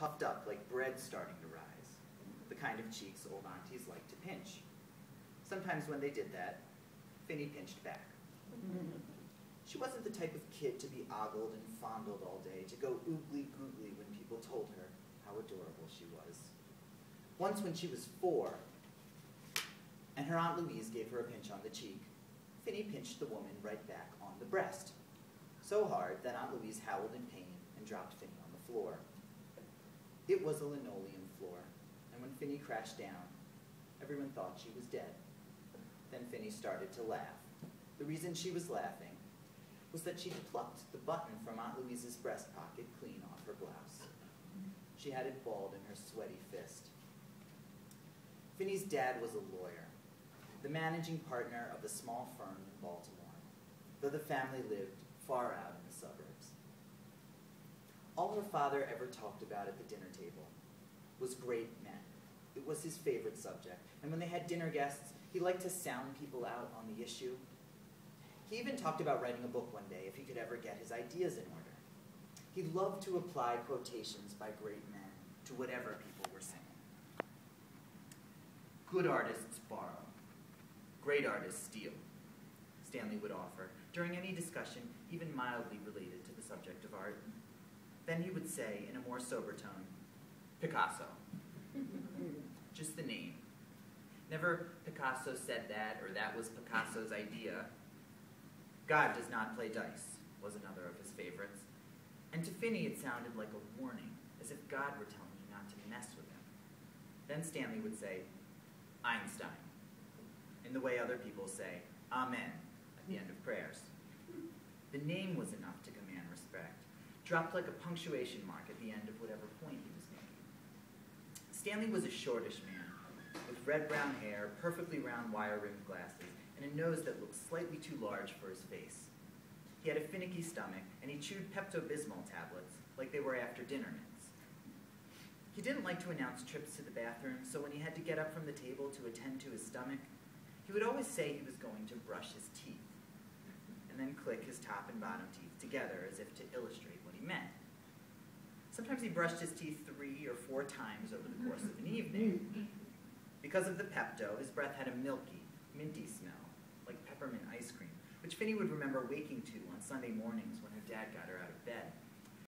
puffed up like bread starting to rise, the kind of cheeks old aunties like to pinch. Sometimes when they did that, Finny pinched back. She wasn't the type of kid to be ogled and fondled all day, to go oogly-googly when people told her how adorable she was. Once when she was 4, and her Aunt Louise gave her a pinch on the cheek, Finny pinched the woman right back on the breast, so hard that Aunt Louise howled in pain and dropped Finny on the floor. It was a linoleum floor, and when Finny crashed down, everyone thought she was dead. Then Finny started to laugh. The reason she was laughing was that she'd plucked the button from Aunt Louise's breast pocket clean off her blouse. She had it balled in her sweaty fist. Finny's dad was a lawyer, the managing partner of a small firm in Baltimore, though the family lived far out in the suburbs. All her father ever talked about at the dinner table was great men. It was his favorite subject, and when they had dinner guests, he liked to sound people out on the issue. He even talked about writing a book one day if he could ever get his ideas in order. He loved to apply quotations by great men to whatever people were saying. Good artists borrow. Great artists steal, Stanley would offer, during any discussion even mildly related to the subject of art. Then he would say, in a more sober tone, Picasso. Just the name. Never Picasso said that, or that was Picasso's idea. God does not play dice, was another of his favorites. And to Finny it sounded like a warning, as if God were telling you not to mess with him. Then Stanley would say, Einstein, in the way other people say, Amen, at the end of prayers. The name was enough to command respect, dropped like a punctuation mark at the end of whatever point he was making. Stanley was a shortish man, with red-brown hair, perfectly round wire-rimmed glasses, and a nose that looked slightly too large for his face. He had a finicky stomach, and he chewed Pepto-Bismol tablets like they were after-dinner mints. He didn't like to announce trips to the bathroom, so when he had to get up from the table to attend to his stomach, he would always say he was going to brush his teeth, and then click his top and bottom teeth together as if to illustrate what he meant. Sometimes he brushed his teeth 3 or 4 times over the course of an evening. Because of the Pepto, his breath had a milky, minty smell, like peppermint ice cream, which Finny would remember waking to on Sunday mornings when her dad got her out of bed.